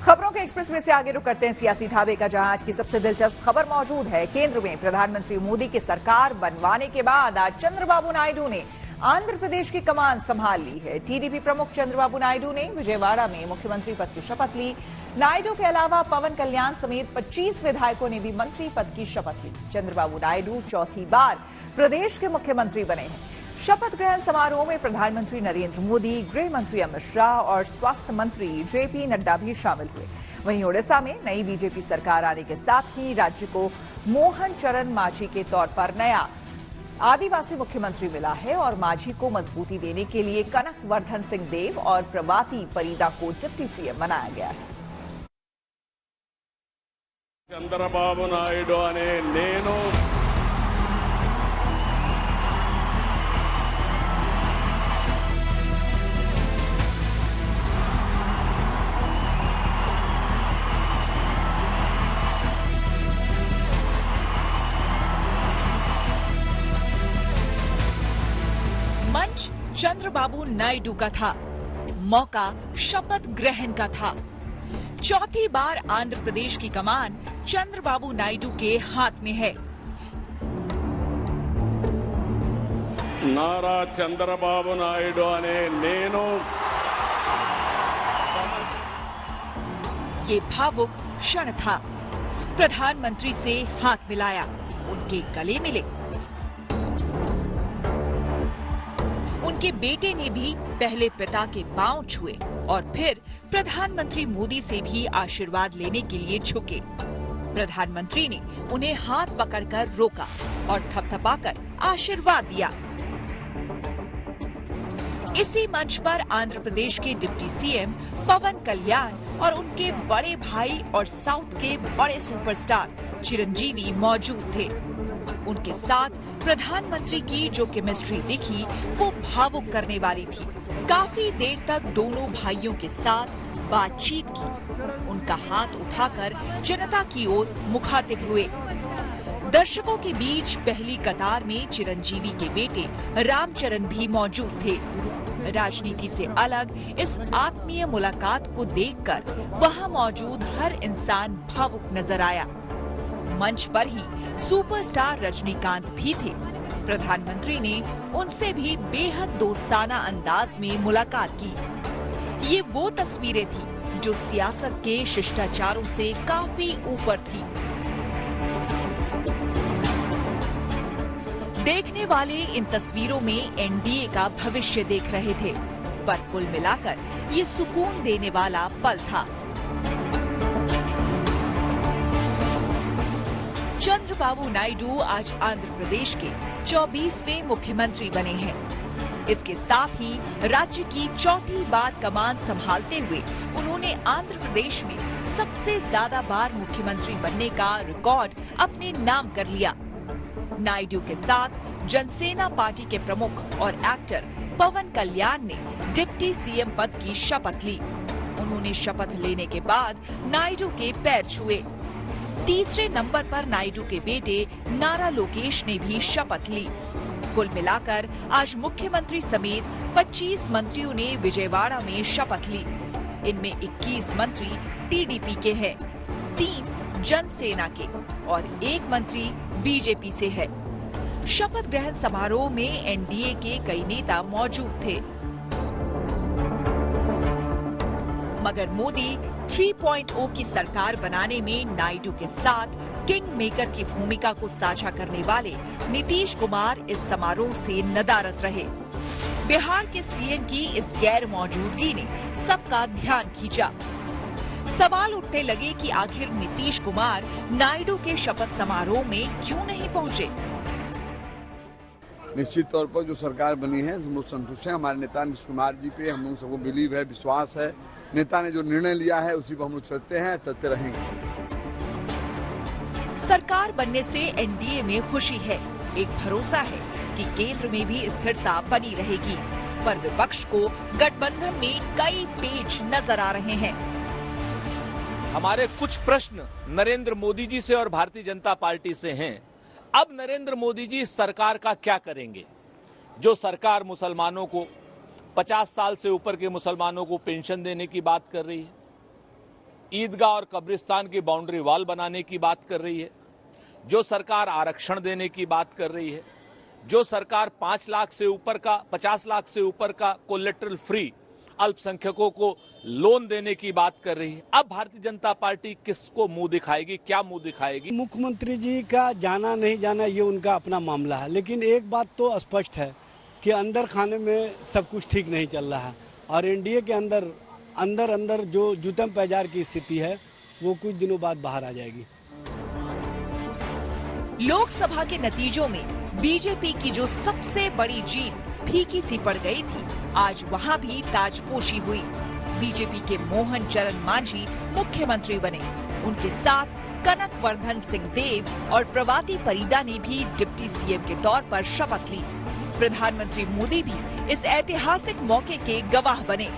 खबरों के एक्सप्रेस में से आगे रुक करते हैं सियासी ढाबे का, जहां आज की सबसे दिलचस्प खबर मौजूद है। केंद्र में प्रधानमंत्री मोदी की सरकार बनवाने के बाद आज चंद्रबाबू नायडू ने आंध्र प्रदेश की कमान संभाल ली है। टीडीपी प्रमुख चंद्रबाबू नायडू ने विजयवाड़ा में मुख्यमंत्री पद की शपथ ली। नायडू के अलावा पवन कल्याण समेत 25 विधायकों ने भी मंत्री पद की शपथ ली। चंद्रबाबू नायडू चौथी बार प्रदेश के मुख्यमंत्री बने हैं। शपथ ग्रहण समारोह में प्रधानमंत्री नरेंद्र मोदी, गृह मंत्री अमित शाह और स्वास्थ्य मंत्री जेपी नड्डा भी शामिल हुए। वहीं ओडिशा में नई बीजेपी सरकार आने के साथ ही राज्य को मोहन चरण मांझी के तौर पर नया आदिवासी मुख्यमंत्री मिला है और मांझी को मजबूती देने के लिए कनक वर्धन सिंह देव और प्रभाती परिदा को डिप्टी सीएम बनाया गया है। चंद्रबाबू नायडू अने नेनु मंच चंद्रबाबू नायडू का था, मौका शपथ ग्रहण का था। चौथी बार आंध्र प्रदेश की कमान चंद्रबाबू नायडू के हाथ में है। नारा चंद्रबाबू नायडू अने नेनु। ये भावुक क्षण था। प्रधानमंत्री से हाथ मिलाया, उनके गले मिले। उनके बेटे ने भी पहले पिता के पांव छुए और फिर प्रधानमंत्री मोदी से भी आशीर्वाद लेने के लिए झुके। प्रधानमंत्री ने उन्हें हाथ पकड़कर रोका और थपथपाकर आशीर्वाद दिया। इसी मंच पर आंध्र प्रदेश के डिप्टी सीएम पवन कल्याण और उनके बड़े भाई और साउथ के बड़े सुपरस्टार चिरंजीवी मौजूद थे। उनके साथ प्रधानमंत्री की जो केमिस्ट्री दिखी वो भावुक करने वाली थी। काफी देर तक दोनों भाइयों के साथ बातचीत की। उनका हाथ उठाकर जनता की ओर मुखातिब हुए। दर्शकों के बीच पहली कतार में चिरंजीवी के बेटे रामचरण भी मौजूद थे। राजनीति से अलग इस आत्मीय मुलाकात को देखकर वहां मौजूद हर इंसान भावुक नजर आया। मंच पर ही सुपरस्टार रजनीकांत भी थे। प्रधानमंत्री ने उनसे भी बेहद दोस्ताना अंदाज में मुलाकात की। ये वो तस्वीरें थी जो सियासत के शिष्टाचारों से काफी ऊपर थी। देखने वाले इन तस्वीरों में एनडीए का भविष्य देख रहे थे, पर कुल मिलाकर ये सुकून देने वाला पल था। चंद्रबाबू नायडू आज आंध्र प्रदेश के 24वें मुख्यमंत्री बने हैं। इसके साथ ही राज्य की चौथी बार कमान संभालते हुए उन्होंने आंध्र प्रदेश में सबसे ज्यादा बार मुख्यमंत्री बनने का रिकॉर्ड अपने नाम कर लिया। नायडू के साथ जनसेना पार्टी के प्रमुख और एक्टर पवन कल्याण ने डिप्टी सीएम पद की शपथ ली। उन्होंने शपथ लेने के बाद नायडू के पैर छुए। तीसरे नंबर पर नायडू के बेटे नारा लोकेश ने भी शपथ ली। कुल मिलाकर आज मुख्यमंत्री समेत 25 मंत्रियों ने विजयवाड़ा में शपथ ली। इनमें 21 मंत्री टीडीपी के हैं, 3 जनसेना के और 1 मंत्री बीजेपी से है। शपथ ग्रहण समारोह में एनडीए के कई नेता मौजूद थे, मगर मोदी 3.0 की सरकार बनाने में नायडू के साथ किंग मेकर की भूमिका को साझा करने वाले नीतीश कुमार इस समारोह से नदारद रहे। बिहार के सीएम की इस गैर मौजूदगी ने सबका ध्यान खींचा। सवाल उठने लगे कि आखिर नीतीश कुमार नायडू के शपथ समारोह में क्यों नहीं पहुंचे। निश्चित तौर पर जो सरकार बनी है हम लोग संतुष्ट हैं। हमारे नेता नीतीश कुमार जी पे हम लोग सबको बिलीव है, विश्वास है। नेता ने जो निर्णय लिया है उसी पर हम लोग चलते हैं, चलते रहेंगे। सरकार बनने से एनडीए में खुशी है। एक भरोसा है कि केंद्र में भी स्थिरता बनी रहेगी, पर विपक्ष को गठबंधन में कई पेच नजर आ रहे हैं। हमारे कुछ प्रश्न नरेंद्र मोदी जी से और भारतीय जनता पार्टी से हैं। अब नरेंद्र मोदी जी सरकार का क्या करेंगे? जो सरकार मुसलमानों को 50 साल से ऊपर के मुसलमानों को पेंशन देने की बात कर रही है, ईदगाह और कब्रिस्तान की बाउंड्री वॉल बनाने की बात कर रही है, जो सरकार आरक्षण देने की बात कर रही है, जो सरकार 5 लाख से ऊपर का 50 लाख से ऊपर का कोलेटरल फ्री अल्पसंख्यकों को लोन देने की बात कर रही है। अब भारतीय जनता पार्टी किसको मुंह दिखाएगी, क्या मुंह दिखाएगी? मुख्यमंत्री जी का जाना नहीं जाना ये उनका अपना मामला है, लेकिन एक बात तो स्पष्ट है कि अंदर खाने में सब कुछ ठीक नहीं चल रहा है और एनडीए के अंदर जो जूतम पैजार की स्थिति है वो कुछ दिनों बाद बाहर आ जाएगी। लोकसभा के नतीजों में बीजेपी की जो सबसे बड़ी जीत फीकी सी पड़ गई थी, आज वहां भी ताजपोशी हुई। बीजेपी के मोहन चरण मांझी मुख्यमंत्री बने। उनके साथ कनक वर्धन सिंह देव और प्रभाती परिदा ने भी डिप्टी सीएम के तौर पर शपथ ली। प्रधानमंत्री मोदी भी इस ऐतिहासिक मौके के गवाह बने।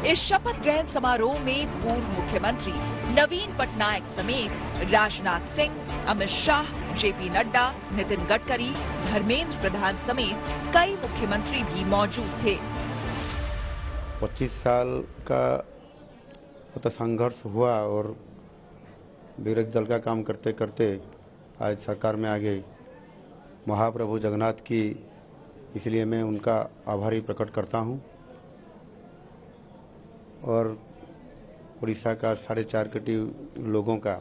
इस शपथ ग्रहण समारोह में पूर्व मुख्यमंत्री नवीन पटनायक समेत राजनाथ सिंह, अमित शाह, जेपी नड्डा, नितिन गडकरी, धर्मेंद्र प्रधान समेत कई मुख्यमंत्री भी मौजूद थे। 25 साल का तो संघर्ष हुआ और विरोधी दल का काम करते करते आज सरकार में आ गई। महाप्रभु जगन्नाथ की इसलिए मैं उनका आभारी प्रकट करता हूं और उड़ीसा का 4.5 कोटी लोगों का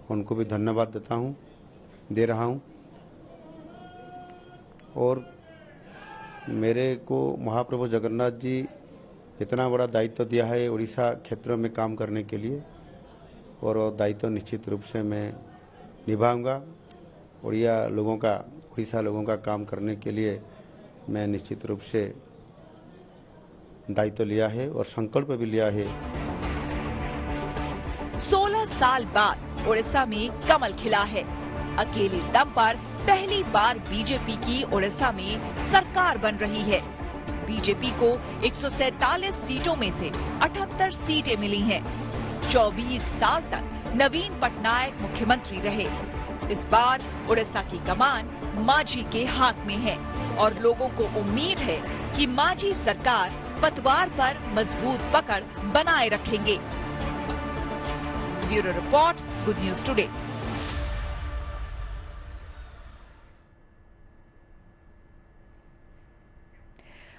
उनको भी धन्यवाद दे रहा हूं। और मेरे को महाप्रभु जगन्नाथ जी इतना बड़ा दायित्व दिया है उड़ीसा क्षेत्र में काम करने के लिए और वो दायित्व निश्चित रूप से मैं निभाऊंगा। उड़ीसा लोगों का काम करने के लिए मैं निश्चित रूप से दायित्व लिया है और संकल्प भी लिया है। 16 साल बाद उड़ीसा में कमल खिला है। अकेले दम पर पहली बार बीजेपी की उड़ीसा में सरकार बन रही है। बीजेपी को 147 सीटों में से 78 सीटें मिली हैं। 24 साल तक नवीन पटनायक मुख्यमंत्री रहे। इस बार उड़ीसा की कमान मांझी के हाथ में है और लोगों को उम्मीद है कि मांझी सरकार पतवार पर मजबूत पकड़ बनाए रखेंगे। Bureau report, good news today.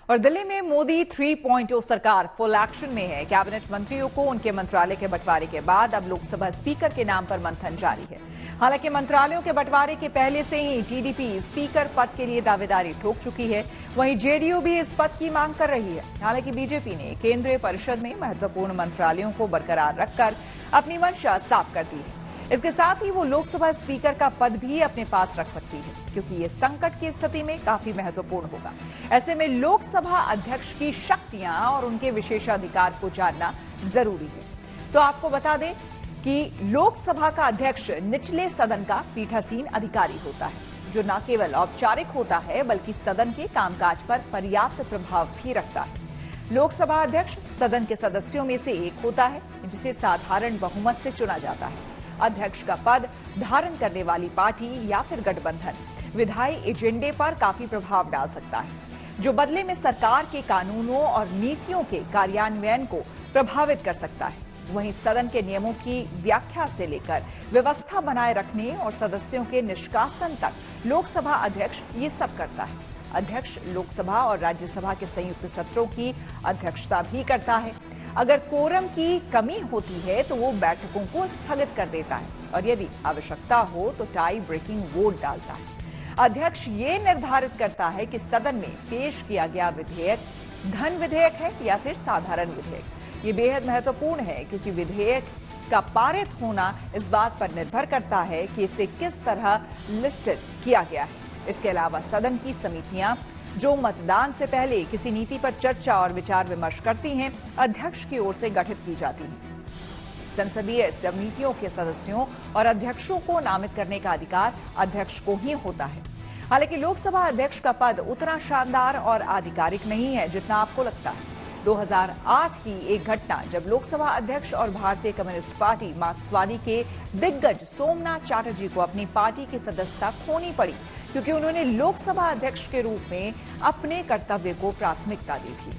और दिल्ली में मोदी 3.0 सरकार फुल एक्शन में है। कैबिनेट मंत्रियों को उनके मंत्रालय के बंटवारे के बाद अब लोकसभा स्पीकर के नाम पर मंथन जारी है। हालांकि मंत्रालयों के बंटवारे के पहले से ही टीडीपी स्पीकर पद के लिए दावेदारी ठोक चुकी है। वहीं जेडीयू भी इस पद की मांग कर रही है। हालांकि बीजेपी ने केंद्रीय परिषद में महत्वपूर्ण मंत्रालयों को बरकरार रखकर अपनी मंशा साफ कर दी है। इसके साथ ही वो लोकसभा स्पीकर का पद भी अपने पास रख सकती है, क्योंकि ये संकट की स्थिति में काफी महत्वपूर्ण होगा। ऐसे में लोकसभा अध्यक्ष की शक्तियां और उनके विशेषाधिकार को जानना जरूरी है। तो आपको बता दें कि लोकसभा का अध्यक्ष निचले सदन का पीठासीन अधिकारी होता है, जो न केवल औपचारिक होता है बल्कि सदन के कामकाज पर पर्याप्त प्रभाव भी रखता है। लोकसभा अध्यक्ष सदन के सदस्यों में से एक होता है, जिसे साधारण बहुमत से चुना जाता है। अध्यक्ष का पद धारण करने वाली पार्टी या फिर गठबंधन विधायी एजेंडे पर काफी प्रभाव डाल सकता है, जो बदले में सरकार के कानूनों और नीतियों के कार्यान्वयन को प्रभावित कर सकता है। वहीं सदन के नियमों की व्याख्या से लेकर व्यवस्था बनाए रखने और सदस्यों के निष्कासन तक लोकसभा अध्यक्ष ये सब करता है। अध्यक्ष लोकसभा और राज्यसभा के संयुक्त सत्रों की अध्यक्षता भी करता है। अगर कोरम की कमी होती है तो वो बैठकों को स्थगित कर देता है और यदि आवश्यकता हो तो टाई ब्रेकिंग वोट डालता है। अध्यक्ष ये निर्धारित करता है कि सदन में पेश किया गया विधेयक धन विधेयक है या फिर साधारण विधेयक। ये बेहद महत्वपूर्ण है, क्योंकि विधेयक का पारित होना इस बात पर निर्भर करता है कि इसे किस तरह लिस्टेड किया गया है। इसके अलावा सदन की समितियां जो मतदान से पहले किसी नीति पर चर्चा और विचार विमर्श करती हैं, अध्यक्ष की ओर से गठित की जाती हैं। संसदीय समितियों के सदस्यों और अध्यक्षों को नामित करने का अधिकार अध्यक्ष को ही होता है। हालांकि लोकसभा अध्यक्ष का पद उतना शानदार और आधिकारिक नहीं है जितना आपको लगता है। 2008 की एक घटना, जब लोकसभा अध्यक्ष और भारतीय कम्युनिस्ट पार्टी मार्क्सवादी के दिग्गज सोमनाथ चटर्जी को अपनी पार्टी की सदस्यता खोनी पड़ी, क्योंकि उन्होंने लोकसभा अध्यक्ष के रूप में अपने कर्तव्य को प्राथमिकता दी थी।